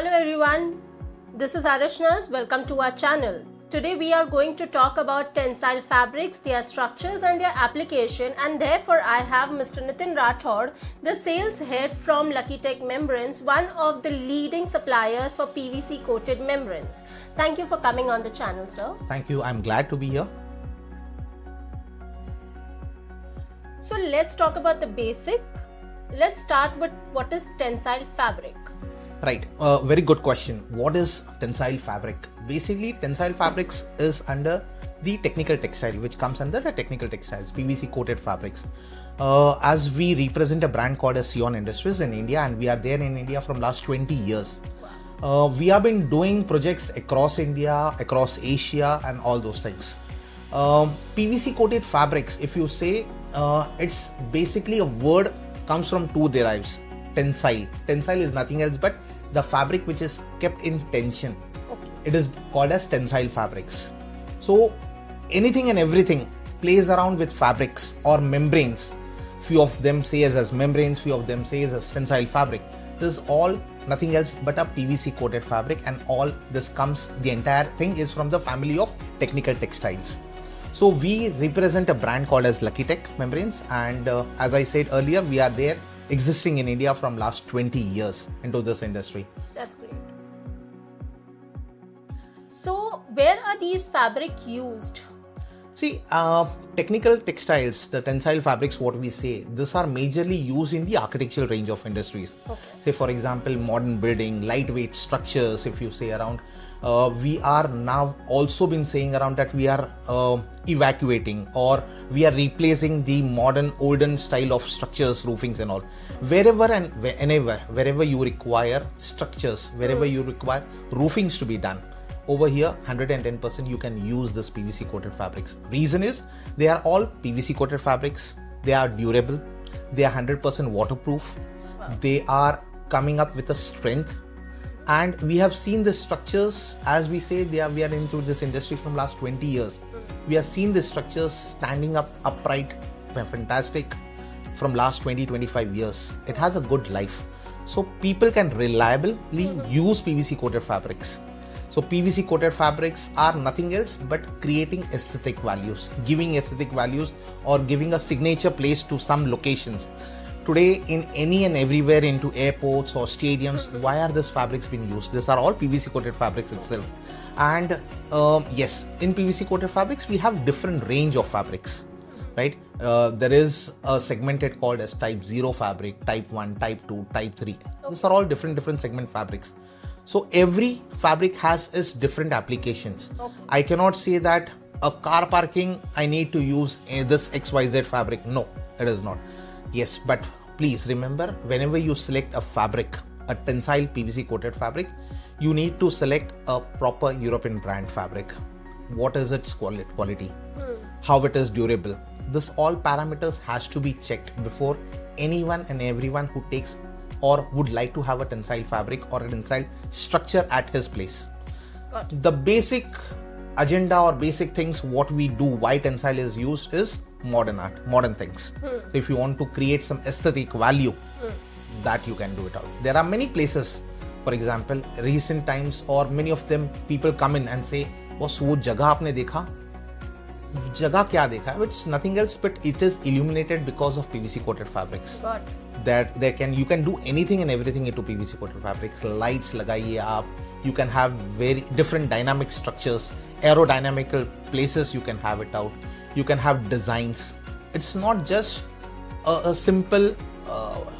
Hello everyone, this is Arashnas. Welcome to our channel. Today we are going to talk about tensile fabrics, their structures and their application, and therefore I have Mr. Nitin Rathod, the sales head from Lucky Tech Membranes, one of the leading suppliers for PVC coated membranes. Thank you for coming on the channel, sir. Thank you. I'm glad to be here. So let's talk about the basic. Let's start with what is tensile fabric. Right, very good question. What is tensile fabric? Basically, tensile fabrics is under the technical textile, which comes under the technical textiles, PVC coated fabrics. As we represent a brand called as Sion Industries in India, and we are there in India from last 20 years. We have been doing projects across India, across Asia, and all those things. PVC coated fabrics, if you say, it's basically a word comes from two derives. Tensile. Tensile is nothing else but the fabric which is kept in tension. Okay. It is called as tensile fabrics. So anything and everything plays around with fabrics or membranes. Few of them say as membranes, few of them say as tensile fabric. This is all nothing else but a PVC coated fabric, and all this comes, the entire thing is from the family of technical textiles. So we represent a brand called as Lucky Tech Membranes, and as I said earlier, we are there existing in India from last 20 years into this industry. That's great. So where are these fabric used? See, technical textiles, the tensile fabrics, what we say, these are majorly used in the architectural range of industries. Okay. Say for example, modern building, lightweight structures, if you say around. We are now also been saying around that we are evacuating, or we are replacing the modern olden style of structures, roofings and all. Wherever and wherever you require structures, wherever you require roofings to be done, over here 110% you can use this PVC coated fabrics. Reason is they are all PVC coated fabrics. They are durable. They are 100% waterproof. Wow. They are coming up with a strength. And we have seen the structures, as we say, we are into this industry from last 20 years. We have seen the structures standing up upright, fantastic, from last 20-25 years. It has a good life. So people can reliably use PVC coated fabrics. So PVC coated fabrics are nothing else but creating aesthetic values, giving aesthetic values, or giving a signature place to some locations. Today, in any and everywhere into airports or stadiums, why are these fabrics being used? These are all PVC coated fabrics itself. And yes, in PVC coated fabrics, we have different range of fabrics, right? There is a segmented called as type 0 fabric, type 1, type 2, type 3. These are all different segment fabrics. So every fabric has its different applications. Okay. I cannot say that a car parking, I need to use this XYZ fabric. No, it is not. Yes, but please remember, whenever you select a fabric, a tensile PVC coated fabric, you need to select a proper European brand fabric. What is its quality? How it is durable? This all parameters has to be checked before anyone and everyone who takes or would like to have a tensile fabric or a tensile structure at his place. The basic agenda or basic things what we do, why tensile is used, is modern art, modern things. If you want to create some aesthetic value, that you can do it out. There are many places, for example, recent times, or many of them, people come in and say, boss, wo jagah aapne dekha? Jagah kya dekha? It's nothing else but it is illuminated because of PVC coated fabrics. Got That you can do anything and everything into PVC coated fabrics. Lights lagaiye aap. You can have very different dynamic structures, aerodynamical places you can have it out. You can have designs. It's not just a simple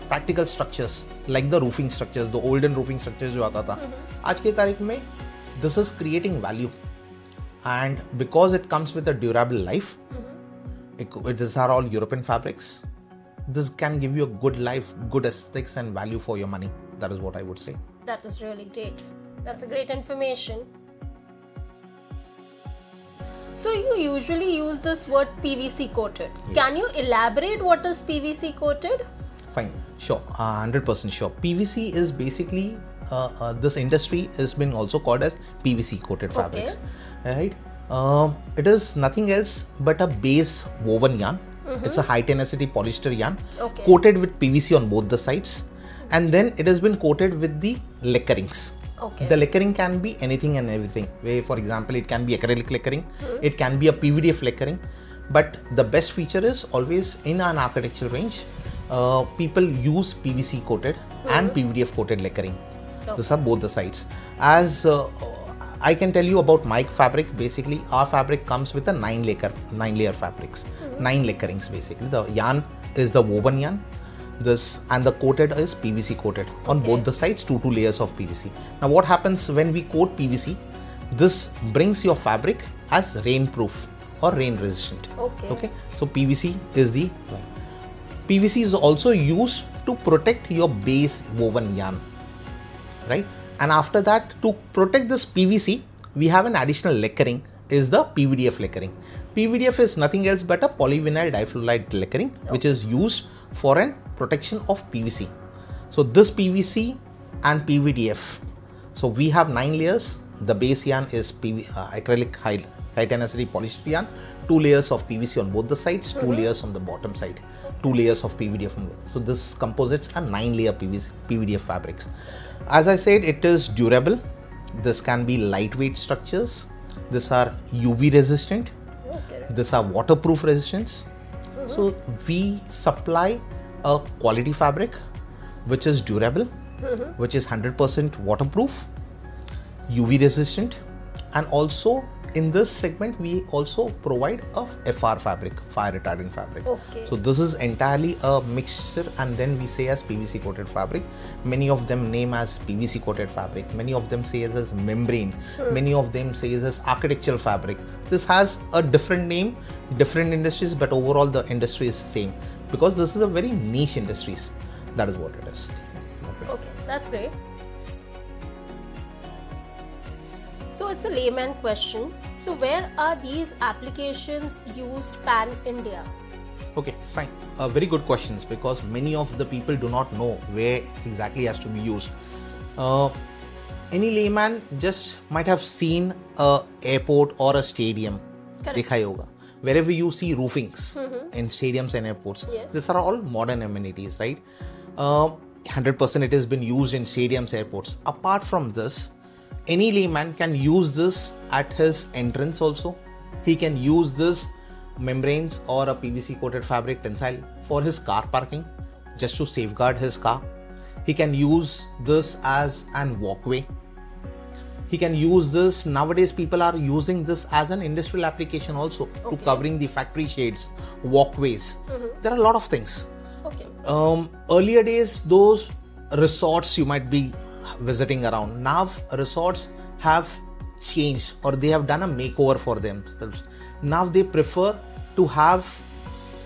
practical structures like the roofing structures, the olden roofing structures जो आता था. आज के तारीख में this is creating value, and because it comes with a durable life, these are all European fabrics. This can give you a good life, good aesthetics and value for your money. That is what I would say. That is really great. That's a great information. So you usually use this word PVC coated. Yes. Can you elaborate what is PVC coated? Fine, sure, 100% sure. PVC is basically, this industry has been also called as PVC coated fabrics, right? It is nothing else but a base woven yarn. It's a high tenacity polyester yarn coated with PVC on both the sides, and then it has been coated with the lacquerings. Okay. The lacquering can be anything and everything. Where, for example, it can be acrylic lacquering, it can be a PVDF lacquering, but the best feature is always in an architectural range, people use PVC coated and PVDF coated lacquering. Okay. These are both the sides. As I can tell you about my fabric. Basically, our fabric comes with a 9-layer fabrics, 9 lacquerings. Basically, the yarn is the woven yarn. This and the coated is PVC coated on both the sides, 2 layers of PVC. Now, what happens when we coat PVC? This brings your fabric as rain proof or rain resistant. Okay. So PVC is the PVC is also used to protect your base woven yarn, right? And after that, to protect this PVC, we have an additional lacquering, is the PVDF lacquering. PVDF is nothing else but a polyvinyl difluoride lacquering, which is used for an protection of PVC. So this PVC and PVDF. So we have 9 layers. The base yarn is acrylic high tenacity polyester yarn, 2 layers of PVC on both the sides, 2 layers on the bottom side, 2 layers of PVDF. So this composites a 9-layer PVDF fabrics. As I said, it is durable. This can be lightweight structures. These are UV resistant. These are waterproof resistance. So we supply a quality fabric which is durable, which is 100% waterproof, UV resistant, and also in this segment we also provide a FR fabric, fire retardant fabric. So this is entirely a mixture, and then we say as PVC coated fabric. Many of them name as PVC coated fabric, many of them say as membrane, many of them say as architectural fabric. This has a different name, different industries, but overall the industry is same, because this is a very niche industries. That is what it is. Okay, that's great. So it's a layman question. So where are these applications used pan-India? Okay, fine. Very good questions, because many of the people do not know where exactly has to be used. Any layman just might have seen a airport or a stadium. Dekha hoga. Wherever you see roofings in stadiums and airports, these are all modern amenities, right? 100% it has been used in stadiums, airports. Apart from this, any layman can use this at his entrance also. He can use this membranes or a PVC coated fabric tensile for his car parking, just to safeguard his car. He can use this as an walkway. He can use this, nowadays people are using this as an industrial application also, to covering the factory shades, walkways. There are a lot of things. Earlier days, those resorts you might be visiting around, now resorts have changed, or they have done a makeover for themselves. Now they prefer to have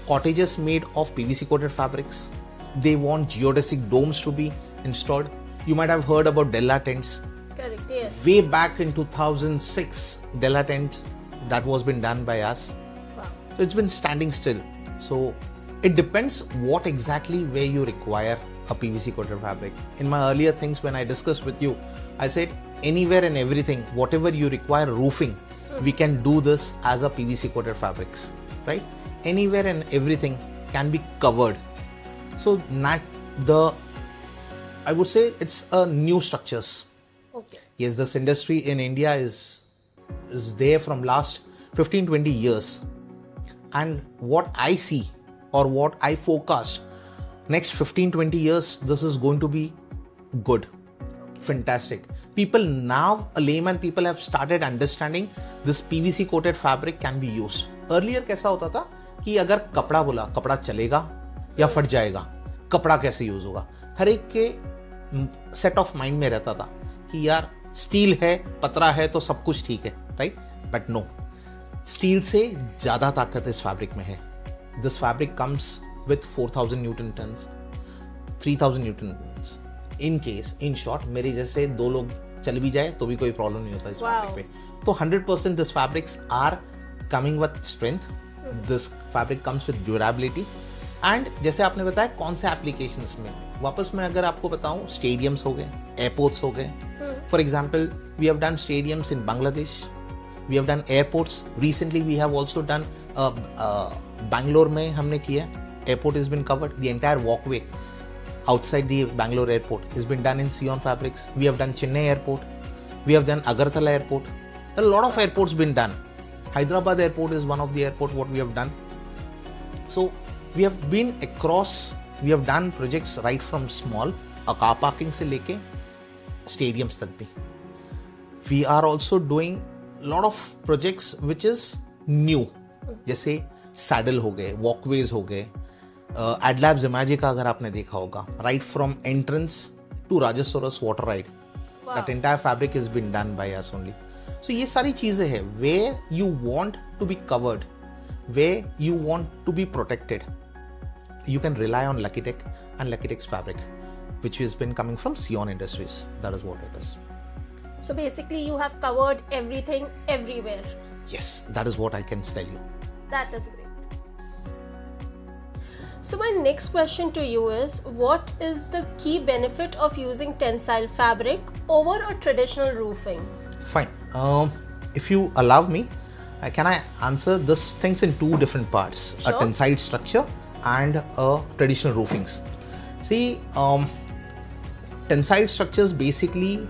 cottages made of PVC coated fabrics. They want geodesic domes to be installed. You might have heard about Della tents. Correct, yes. Way back in 2006, Della tent, that was been done by us. Wow. It's been standing still. So it depends what exactly where you require a PVC coated fabric. In my earlier things, when I discussed with you, I said anywhere and everything, whatever you require roofing, we can do this as a PVC coated fabrics, right? Anywhere and everything can be covered. So I would say it's a new structures. Yes, this industry in India is there from last 15-20 years. And what I see, or what I forecast, next 15-20 years, this is going to be good, fantastic. People now, a layman people have started understanding this PVC coated fabric can be used. Earlier कैसा होता था कि अगर कपड़ा बोला, कपड़ा चलेगा या फट जाएगा, कपड़ा कैसे यूज होगा, हर एक के सेट ऑफ माइंड में रहता था कि यार स्टील है, पतरा है तो सब कुछ ठीक है, राइट? बट नो, स्टील से ज्यादा ताकत इस फैब्रिक में है. This fabric comes with 4000 Newton tons, 3000 Newton tons. In short, मेरे जैसे 2 लोग चल भी जाए तो भी कोई प्रॉब्लम नहीं होता इस फैब्रिक पे. तो 100% this fabrics are coming with strength. This fabric comes with durability. And जैसे आपने बताया कौन से applications में, वापस मैं अगर आपको बताऊं, stadiums हो गए, airports हो गए. For example, we have done stadiums in Bangladesh. We have done airports. Recently, we have also done Bangalore में हमने किया. Airport has been covered, the entire walkway. outside the Bangalore airport has been done in Sion fabrics. We have done Chennai airport. We have done Agartala airport. A lot of airports been done. Hyderabad airport is one of the airport what we have done. So we have been across, we have done projects right from small, car parking se leke stadiums tak bhi. We are also doing a lot of projects which is new. जैसे saddle हो गए, walkways हो गए, Adlabs इमेजिक का अगर आपने देखा होगा, राइट फ्रॉम एंट्रेंस टू राजस्थोरस water ride, that entire fabric is been done by us only. So ये सारी चीजें हैं where you want to be covered, where you want to be protected, you can rely on Lucky Tech and Lucky Tech's fabric, which has been coming from Sion Industries. That is what it is. So basically you have covered everything everywhere. Yes, that is what I can tell you. That is great. So my next question to you is, what is the key benefit of using tensile fabric over a traditional roofing? Fine. If you allow me, can I answer these things in two different parts? Sure. A tensile structure and a traditional roofings. See, tensile structures basically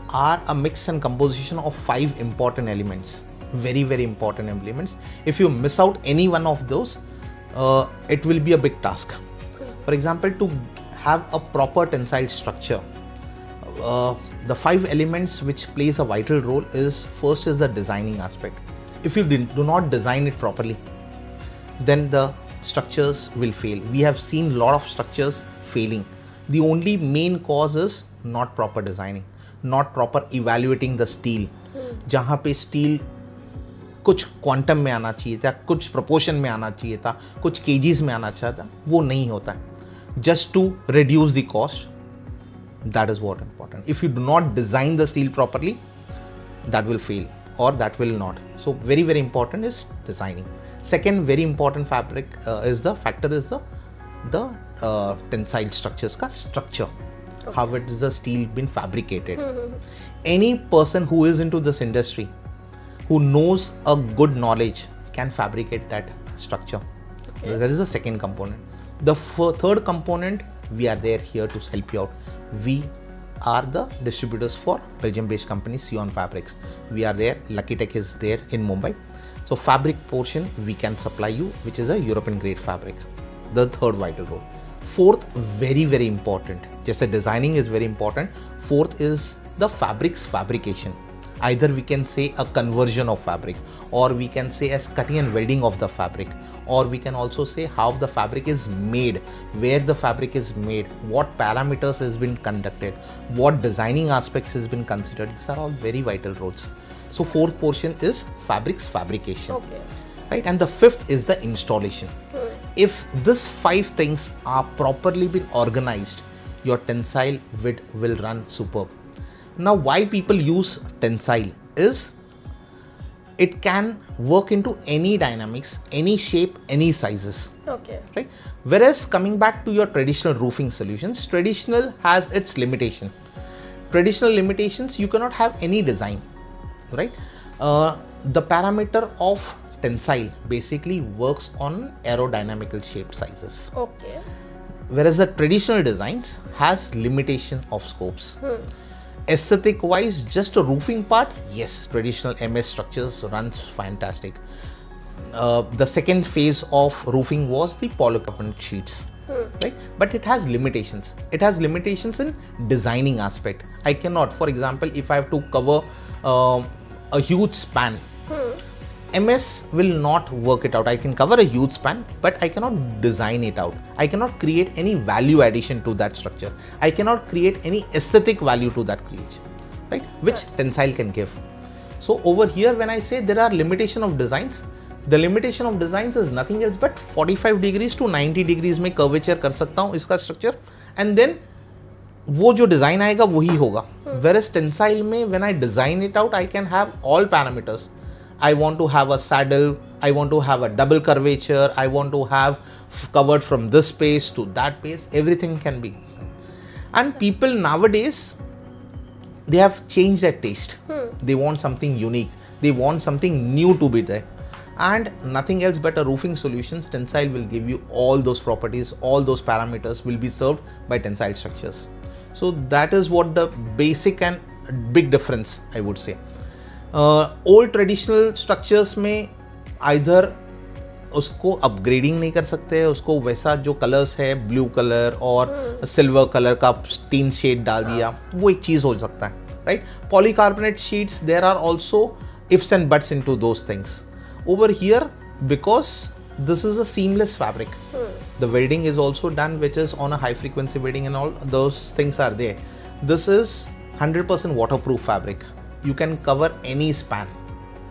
are a mix and composition of 5 important elements. Very, very important elements. If you miss out any one of those, it will be a big task. For example, to have a proper tensile structure, the 5 elements which plays a vital role is, first is the designing aspect. If you do not design it properly, then the structures will fail. We have seen a lot of structures failing. The only main cause is not proper designing, not proper evaluating the steel. जहाँ पे steel कुछ quantum में आना चाहिए था, कुछ proportion में आना चाहिए था, कुछ केजीज में आना चाहिए था, वो नहीं होता है. Just to reduce the cost, that is what important. If you do not design the steel properly, that will fail or that will not. So very, very important is designing. Second very important is the tensile structures का structure. Okay. How it is the steel been fabricated. Any person who is into this industry, who knows a good knowledge, can fabricate that structure. Okay. That is the second component. The third component, we are there here to help you out. We are the distributors for Belgium-based company Sion Fabrics. We are there. Lucky Tech is there in Mumbai. So fabric portion we can supply you, which is a European grade fabric. The third vital role. Fourth, very, very important. Just designing is very important. Fourth is the fabrics fabrication. Either we can say a conversion of fabric, or we can say as cutting and welding of the fabric, or we can also say how the fabric is made, where the fabric is made, what parameters has been conducted, what designing aspects has been considered. These are all very vital roles. So fourth portion is fabrics fabrication. Okay. Right? And the fifth is the installation. If these 5 things are properly been organized, your tensile width will run superb. Now, why people use tensile is it can work into any dynamics, any shape, any sizes. Okay. Right? Whereas coming back to your traditional roofing solutions, traditional has its limitation. Traditional limitations, you cannot have any design. Right? The parameter of tensile basically works on aerodynamical shape sizes. Okay. Whereas the traditional designs has limitation of scopes. Aesthetic wise, just a roofing part, yes, traditional MS structures runs fantastic. The second phase of roofing was the polycarbonate sheets. Right? But it has limitations. It has limitations in designing aspect. I cannot, for example, if I have to cover a huge span, MS will not work it out. I can cover a huge span, but I cannot design it out. I cannot create any value addition to that structure. I cannot create any aesthetic value to that creation, right? Which tensile can give. So over here, when I say there are limitation of designs, the limitation of designs is nothing else but 45 degrees to 90 degrees में curvature कर सकता हूँ इसका structure, and then वो जो design आएगा वही होगा. Whereas tensile में when I design it out, I can have all parameters. I want to have a saddle, I want to have a double curvature, I want to have covered from this space to that space, everything can be. And people nowadays, they have changed their taste. They want something unique, they want something new to be there. and nothing else but a roofing solutions. Tensile will give you all those properties, all those parameters will be served by tensile structures. So that is what the basic and big difference I would say. Old traditional structures में either उसको upgrading नहीं कर सकते, उसको वैसा जो colours है blue colour और सिल्वर कलर का टीन शेड डाल दिया, वो एक चीज हो सकता है, right. Polycarbonate sheets, there are also ifs and buts into those things. Over here, because this is a seamless fabric, the welding is also done, which is on a high frequency welding and all those things are there. This is 100% waterproof fabric. You can cover any span.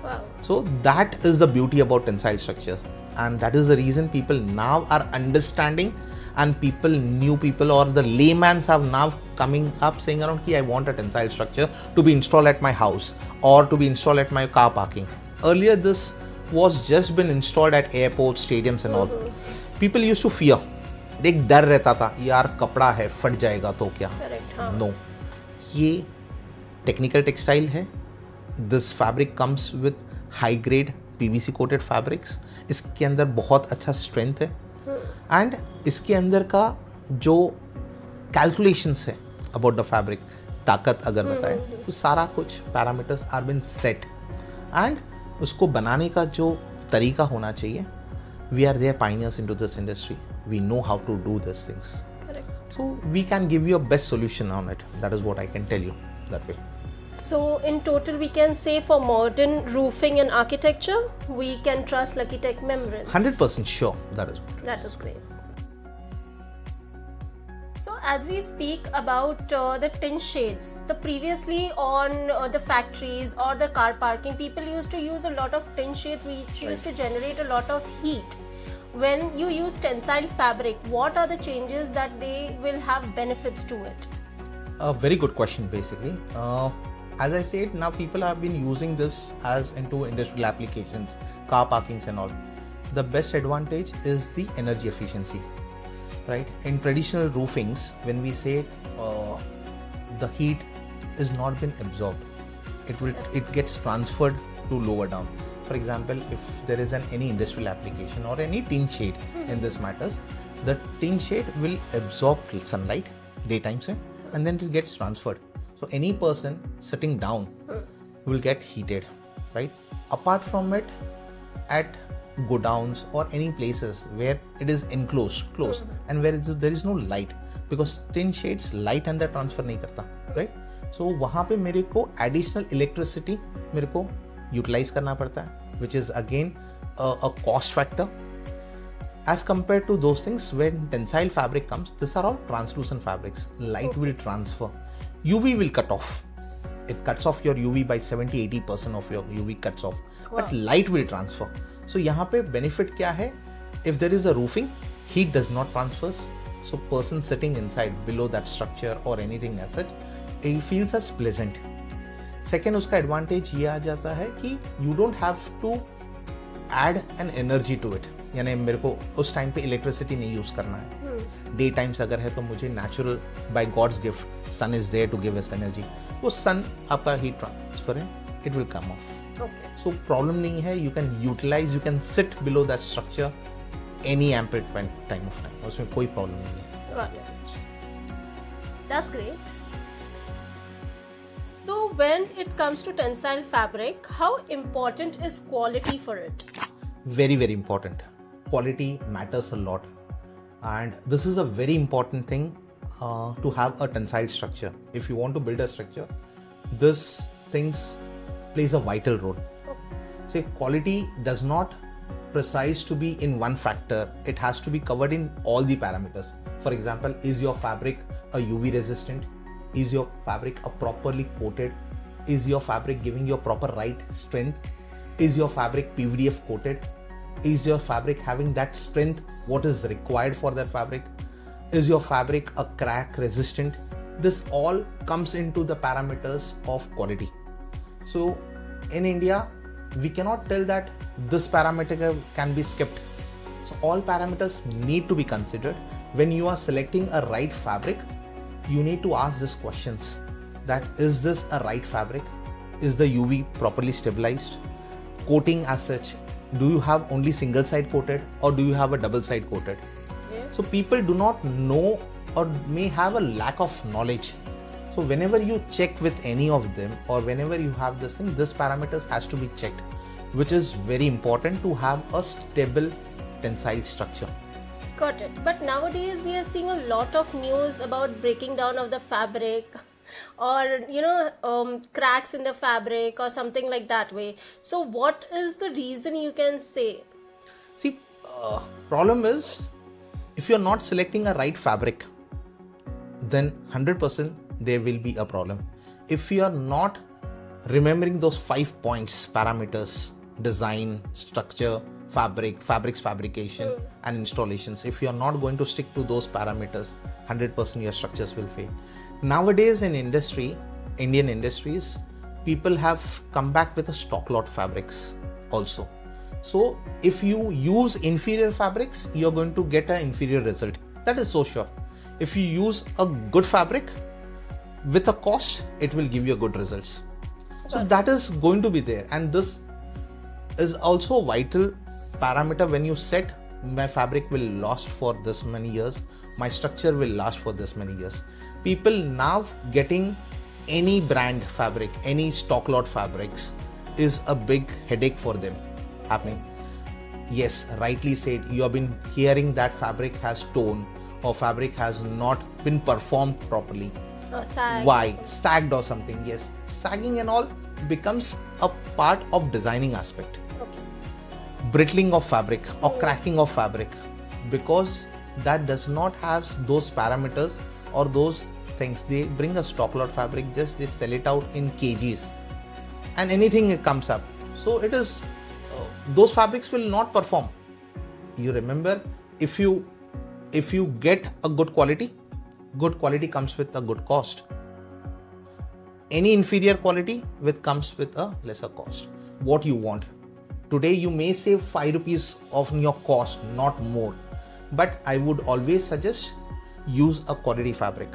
Wow. So that is the beauty about tensile structures, and that is the reason people now are understanding, and new people or the laymen are now coming up saying around ki I want a tensile structure to be installed at my house or to be installed at my car parking. Earlier this was just been installed at airports, stadiums and all. People used to fear, एक डर रहता था यार कपड़ा है फट जाएगा तो क्या. No, ये technical textile है. This fabric comes with high grade PVC coated fabrics. इसके अंदर बहुत अच्छा strength है, and इसके अंदर का जो calculations है about the fabric, ताकत अगर बताए तो सारा कुछ parameters are been set, and उसको बनाने का जो तरीका होना चाहिए, we are there pioneers into this industry, we know how to do this things, so we can give you a best solution on it. That is what I can tell you that way. So in total we can say for modern roofing and architecture we can trust Lucky Tech membranes. 100% sure. That is great. So as we speak about the tin shades, the previously on the factories or the car parking, people used to use a lot of tin shades which used to generate a lot of heat. When you use tensile fabric, what are the changes that they will have benefits to it? A very good question basically. As I said, now people have been using this as into industrial applications, car parkings and all. The best advantage is the energy efficiency, right? In traditional roofings, when we say the heat is not been absorbed, it gets transferred to lower down. For example, if there is any industrial application or any tin shade in this matters, the tin shade will absorb sunlight daytime se, and then it gets transferred. So any person sitting down will get heated, right? Apart from it, at godowns or any places where it is closed, and where there is no light, because tin shades light अंदर transfer नहीं करता, right? So वहाँ पे मेरे को additional electricity मेरे को utilize करना पड़ता है, which is again a cost factor. As compared to those things, when tensile fabric comes, these are all translucent fabrics. Light will transfer. UV will cut off. It cuts off your UV by 70-80% of your UV cuts off. Wow. But light will transfer. So यहाँ पे benefit क्या है? If there is a roofing, heat does not transfer. So person sitting inside below that structure or anything as such, he feels as pleasant. Second, उसका advantage ये आ जाता है कि you don't have to add an energy to it. यानी मेरे को उस time पे इलेक्ट्रिसिटी नहीं यूज करना है. डे टाइम्स अगर है तो मुझे natural by God's gift sun is there to give us energy. वो सन आपका हीट ट्रांसफर है, it will come off. So problem नहीं है. You can utilise, you can sit below that structure any ample time of time. उसमें कोई problem नहीं है. That's great. So when it comes to tensile fabric, how important is quality for it? Very, very important. Quality matters a lot, and this is a very important thing to have a tensile structure. If you want to build a structure, this things plays a vital role. So quality does not precise to be in one factor. It has to be covered in all the parameters. For example, is your fabric a UV resistant? Is your fabric a properly coated? Is your fabric giving your proper right strength? Is your fabric PVDF coated? Is your fabric having that strength what is required for that fabric? Is your fabric a crack resistant? This all comes into the parameters of quality. So in India, we cannot tell that this parameter can be skipped. So all parameters need to be considered. When you are selecting a right fabric, you need to ask these questions: that is this a right fabric? Is the UV properly stabilized? Coating as such, Do you have only single side coated or do you have a double side coated? Yeah. So people do not know or may have a lack of knowledge. So whenever you check with any of them or whenever you have this thing, this parameters has to be checked, which is very important to have a stable tensile structure. Got it. But nowadays we are seeing a lot of news about breaking down of the fabric or cracks in the fabric or something like that way. So what is the reason, you can say? See, problem is if you're not selecting a right fabric, then 100% there will be a problem. If you are not remembering those 5 points, parameters, design, structure, fabrics fabrication and installations, if you are not going to stick to those parameters, 100% your structures will fail. Nowadays in Indian industries, people have come back with a stock lot fabrics also. So if you use inferior fabrics, you're going to get an inferior result. That is so sure. If you use a good fabric with a cost, it will give you good results. So that is going to be there, and this is also a vital parameter when you set my fabric will last for this many years, my structure will last for this many years. People now getting any brand fabric, any stock lot fabrics is a big headache for them happening. Yes, rightly said, you have been hearing that fabric has torn or fabric has not been performed properly. Why? Sagged or something. Yes, sagging and all becomes a part of designing aspect. Brittling of fabric or cracking of fabric, because that does not have those parameters or those things. They bring a stock lot fabric, just they sell it out in kgs and anything comes up. So it is those fabrics will not perform. You remember, if you get a good quality comes with a good cost. Any inferior quality comes with a lesser cost. What you want. Today you may save 5 rupees of your cost, not more. But I would always suggest use a quality fabric.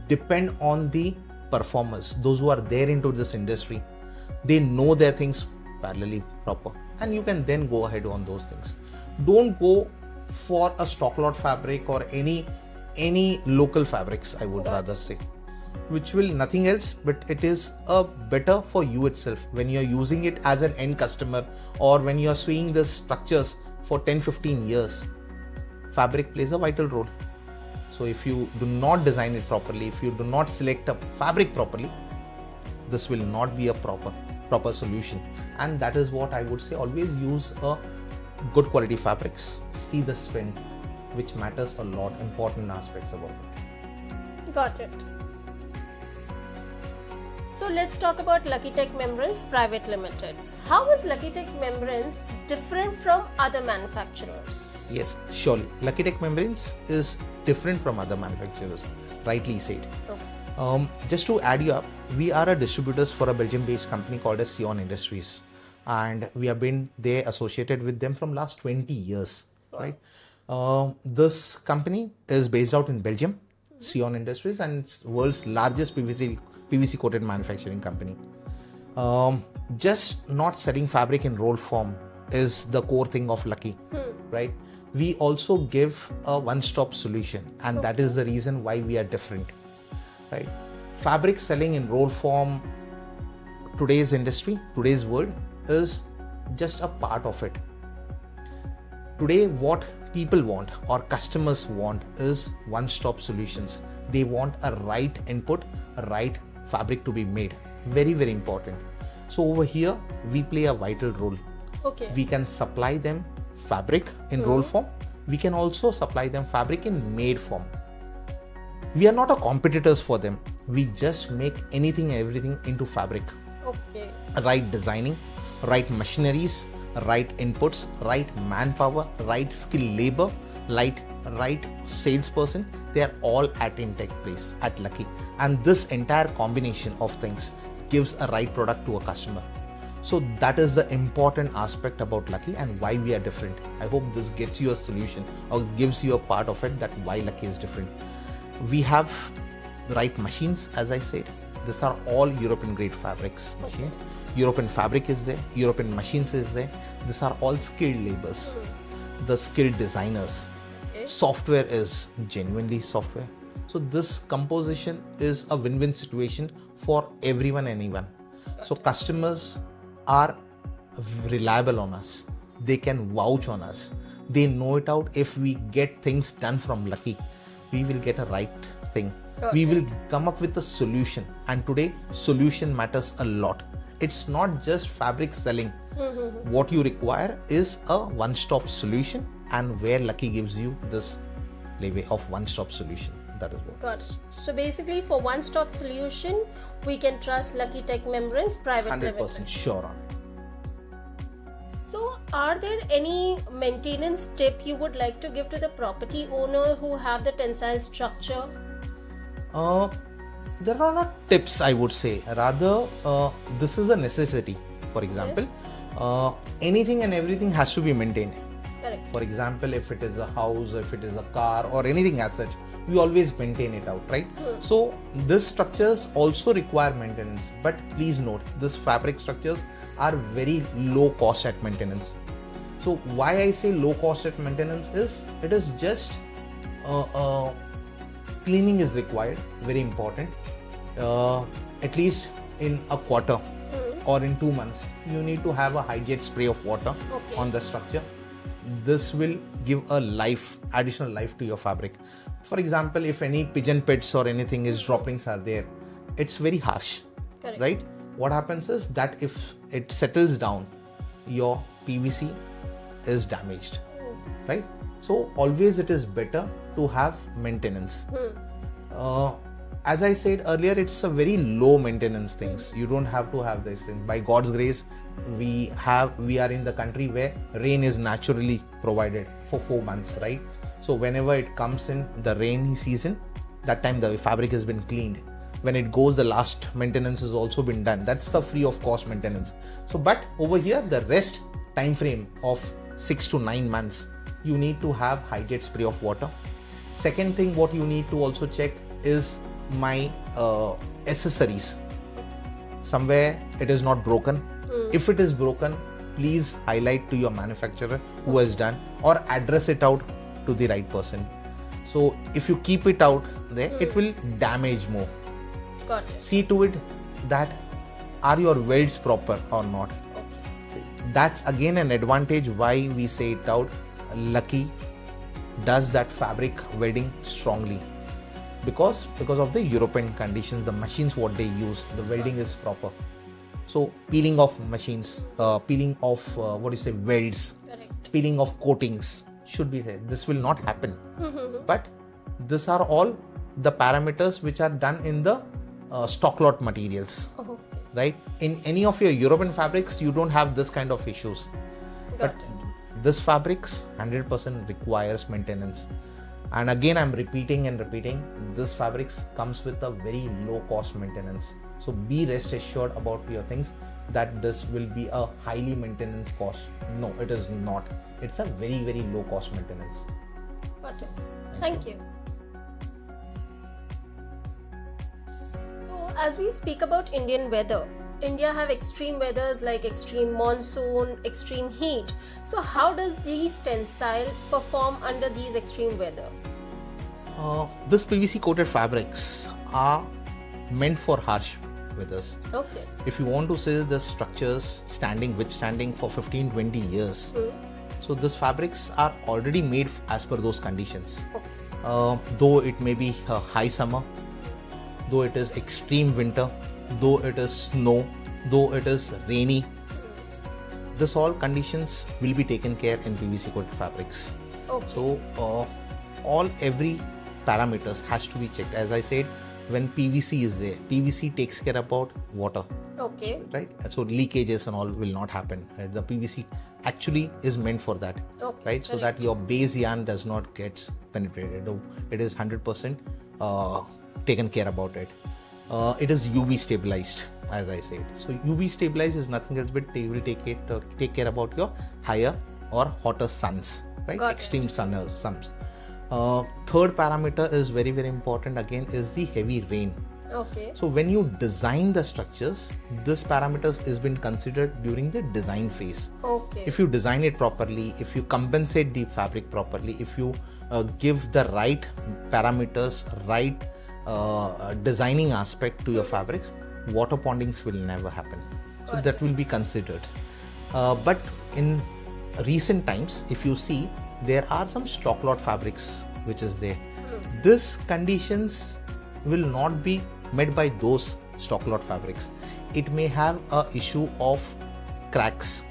Depend on the performers, those who are there into this industry. They know their things parallelly proper, and you can then go ahead on those things. Don't go for a stock lot fabric or any local fabrics, I would rather say, which will nothing else, but it is a better for you itself when you're using it as an end customer or when you're seeing the structures for 10-15 years. Fabric plays a vital role. So if you do not design it properly, if you do not select a fabric properly, this will not be a proper solution. And that is what I would say, always use a good quality fabrics. See the strength, which matters a lot, important aspects about it. Got it. So let's talk about Lucky Tech Membranes Private Limited. How is Lucky Tech Membranes different from other manufacturers? Yes, surely. Lucky Tech Membranes is different from other manufacturers, rightly said. Okay. Just to add you up, we are a distributors for a Belgium-based company called as Sion Industries, and we have been there associated with them from last 20 years, right? This company is based out in Belgium, Sion Industries, and it's world's largest PVC coated manufacturing company. Just not selling fabric in roll form is the core thing of Lucky, right? We also give a one-stop solution, and that is the reason why we are different, right? Fabric selling in roll form, today's industry, today's world, is just a part of it. Today, what people want or customers want is one-stop solutions. They want a right input, a right fabric to be made. Very, very important. So over here, we play a vital role. Okay. We can supply them fabric in roll form. We can also supply them fabric in made form. We are not a competitors for them. We just make anything, everything into fabric. Okay. Right designing, right machineries, right inputs, right manpower, right skill labor, right salesperson. They are all at Intech place at Lucky, and this entire combination of things gives a right product to a customer. So that is the important aspect about Lucky and why we are different. I hope this gets you a solution or gives you a part of it that why Lucky is different. We have right machines, as I said. These are all European grade fabrics machines. European fabric is there, European machines is there. These are all skilled labors, the skilled designers. Software is genuinely software. So this composition is a win-win situation for everyone, anyone. So customers are reliable on us. They can vouch on us. They know it out. If we get things done from Lucky, we will get a right thing. We will come up with a solution. And today, solution matters a lot. It's not just fabric selling. What you require is a one-stop solution, and where Lucky gives you this leeway of one-stop solution. That is what. Got it. So basically, for one-stop solution, we can trust Lucky Tech Membranes Private 100% Limited. sure on. So, are there any maintenance tip you would like to give to the property owner who have the tensile structure? There are not tips, I would say. Rather, this is a necessity. For example, anything and everything has to be maintained. Correct. For example, if it is a house, if it is a car or anything as such, we always maintain it out, right? So these structures also require maintenance. But please note, these fabric structures are very low cost at maintenance. So why I say low cost at maintenance is, it is just cleaning is required, very important. At least in a quarter or in 2 months, you need to have a hygiene spray of water on the structure. This will give a life, additional life to your fabric. For example, if any pigeon pits or anything is droppings are there, it's very harsh. Correct. Right? What happens is that if it settles down, your PVC is damaged, right? So always it is better to have maintenance. As I said earlier, it's a very low maintenance things. You don't have to have this thing. By God's grace, we are in the country where rain is naturally provided for 4 months, right? So whenever it comes in the rainy season, that time the fabric has been cleaned. When it goes, the last maintenance has also been done. That's the free of cost maintenance. So, but over here, the rest time frame of 6 to 9 months, you need to have hydrate spray of water. Second thing, what you need to also check is my accessories. Somewhere it is not broken. If it is broken, please highlight to your manufacturer who has done, or address it out to the right person. So if you keep it out there, it will damage more. Got it. See to it that are your welds proper or not. Okay. That's again an advantage why we say it out. Lucky does that fabric welding strongly because of the European conditions, the machines what they use, the welding is proper. So peeling off machines, peeling off welds, Correct. peeling off coatings should be there. This will not happen. But these are all the parameters which are done in the stock lot materials, right? In any of your European fabrics, you don't have this kind of issues. But this fabrics 100% requires maintenance. And again, I'm repeating, this fabrics comes with a very low cost maintenance. So be rest assured about your things that this will be a highly maintenance cost. No, it is not. It's a very, very low cost maintenance. Got it. Thank you. So as we speak about Indian weather, India have extreme weathers like extreme monsoon, extreme heat. So how does these tensile perform under these extreme weather? This PVC coated fabrics are meant for harsh weathers. Okay. If you want to see the structures withstanding for 15-20 years, so these fabrics are already made as per those conditions. Okay. Though it may be a high summer, though it is extreme winter, though it is snow, though it is rainy, this all conditions will be taken care in PVC coated fabrics. Okay. So every parameters has to be checked. As I said, when PVC is there, PVC takes care about water. Okay. Right? So leakages and all will not happen. Right? The PVC actually is meant for that. Okay. Right? So that your base yarn does not get penetrated. It is 100% taken care about it. It is UV stabilized, as I said. So UV stabilized is nothing else but they will take care about your higher or hotter suns, right? Got Extreme suns. Third parameter is very, very important again, is the heavy rain. Okay. So when you design the structures, this parameters has been considered during the design phase. Okay. If you design it properly, if you compensate the fabric properly, if you give the right parameters, right designing aspect to your fabrics, water pondings will never happen. So that will be considered. But in recent times, if you see, there are some stock lot fabrics which is there. These conditions will not be met by those stock lot fabrics. It may have a issue of cracks.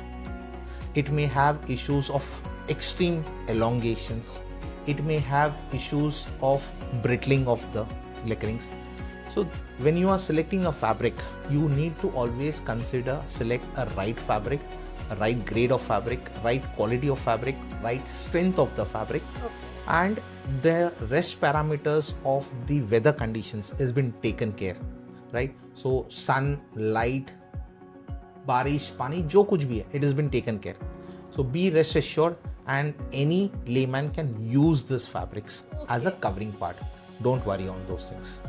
It may have issues of extreme elongations. It may have issues of brittling of the lacquerings. So when you are selecting a fabric, you need to always select a right fabric, a right grade of fabric, right quality of fabric, right strength of the fabric, and the rest parameters of the weather conditions has been taken care, right? So sun, light, barish, pani, jo kuch bhi hai, it has been taken care. So be rest assured, and any layman can use this fabrics as a covering part. Don't worry on those things.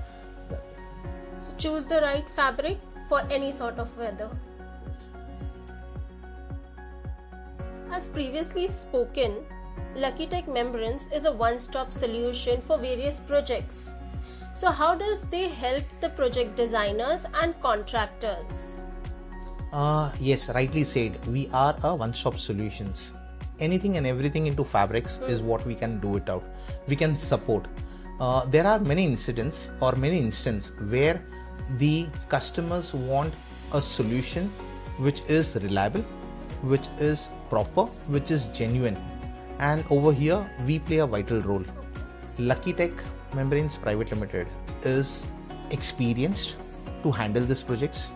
So choose the right fabric for any sort of weather. As previously spoken, Lucky Tech Membranes is a one-stop solution for various projects. So how does they help the project designers and contractors? Yes, rightly said. We are a one-stop solutions. Anything and everything into fabrics is what we can do it out. We can support. There are many incidents or many instances where the customers want a solution which is reliable, which is proper, which is genuine. And over here, we play a vital role. Lucky Tech Membranes Private Limited is experienced to handle these projects,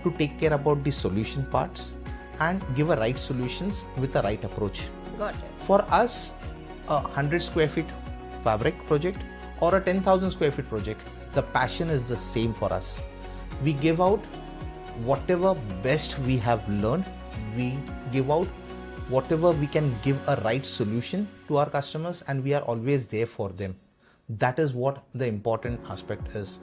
to take care about the solution parts and give a right solutions with the right approach. Got it. For us, a 100 square feet fabric project or a 10,000 square feet project, the passion is the same for us. We give out whatever best we have learned. We give out whatever we can give a right solution to our customers, and we are always there for them. That is what the important aspect is.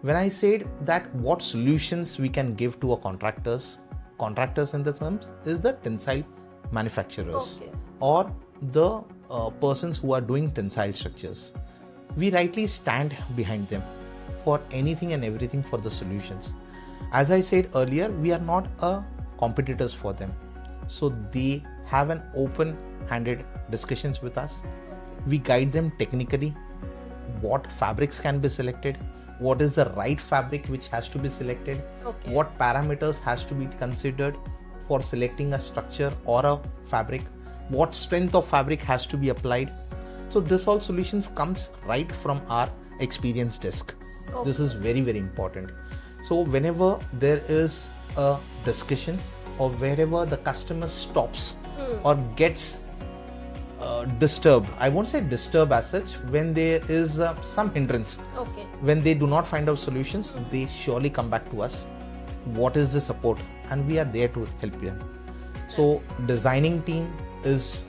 When I said that what solutions we can give to our contractors in the terms is the tensile manufacturers or the persons who are doing tensile structures. We rightly stand behind them for anything and everything for the solutions. As I said earlier, we are not competitors for them. So they have an open-handed discussions with us. We guide them technically, what fabrics can be selected, what is the right fabric which has to be selected, what parameters has to be considered for selecting a structure or a fabric, what strength of fabric has to be applied. So this all solutions comes right from our experience desk. This is very, very important. So whenever there is a discussion or wherever the customer stops or gets disturbed, I won't say disturb as such, when there is some hindrance, when they do not find out solutions, they surely come back to us. What is the support? And we are there to help them. So designing team is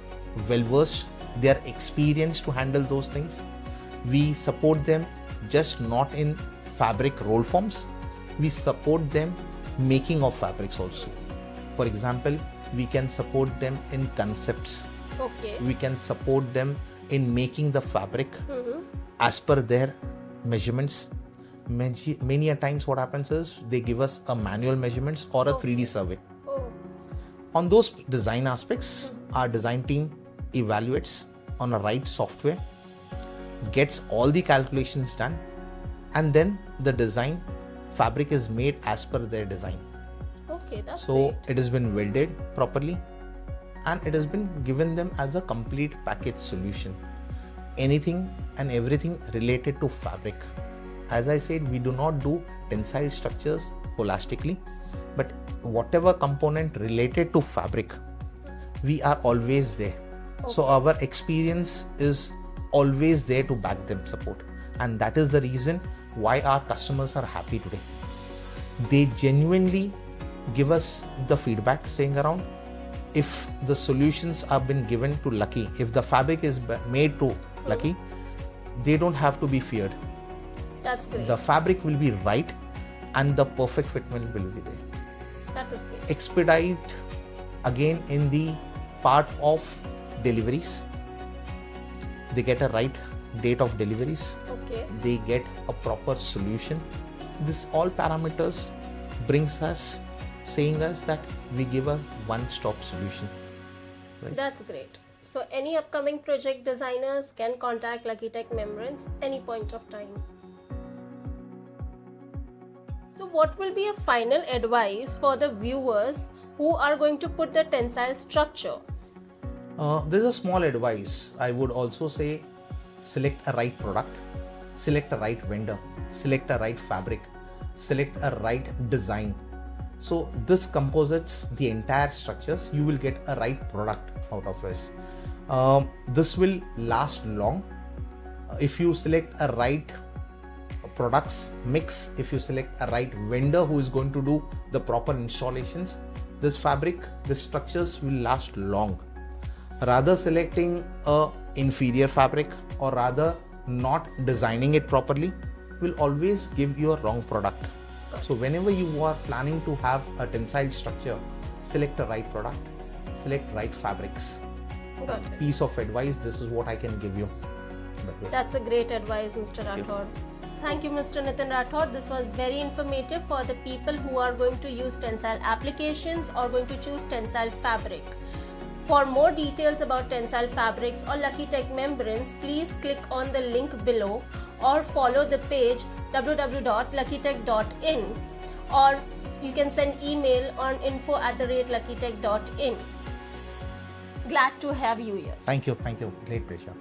well versed. They are experienced to handle those things. We support them just not in fabric roll forms. We support them making of fabrics also. For example, we can support them in concepts. We can support them in making the fabric as per their measurements. Many a times what happens is they give us a manual measurements or a 3D survey. On those design aspects, our design team evaluates on a right software, gets all the calculations done, and then the design fabric is made as per their design. That's so great. It has been welded properly and it has been given them as a complete package solution. Anything and everything related to fabric. As I said, we do not do tensile structures holistically, but whatever component related to fabric, we are always there. So our experience is always there to back them support, and that is the reason why our customers are happy today. They genuinely give us the feedback saying around, if the solutions have been given to Lucky, if the fabric is made to Lucky, they don't have to be feared. That's great. The fabric will be right and the perfect fitment will be there. That is great. Expedite again in the part of deliveries. They get a right date of deliveries. Okay. They get a proper solution. This all parameters brings us saying us that we give a one-stop solution. Right? That's great. So any upcoming project designers can contact Lucky Tech Membranes any point of time. So what will be a final advice for the viewers who are going to put the tensile structure? There's a small advice. I would also say select a right product, select a right vendor, select a right fabric, select a right design. So this composites the entire structures. You will get a right product out of this. This will last long. If you select a right products mix, if you select a right vendor who is going to do the proper installations, this fabric, this structures will last long. Rather selecting a inferior fabric or rather not designing it properly will always give you a wrong product. So whenever you are planning to have a tensile structure, select the right product, select right fabrics. Got it. Piece of advice, this is what I can give you. That's a great advice, Mr. Rathod. Thank you, Mr. Nitin Rathod. This was very informative for the people who are going to use tensile applications or going to choose tensile fabric. For more details about tensile fabrics or Lucky Tech Membranes, please click on the link below or follow the page www.luckytech.in, or you can send email on info@luckytech.in. Glad to have you here. Thank you. Great pleasure.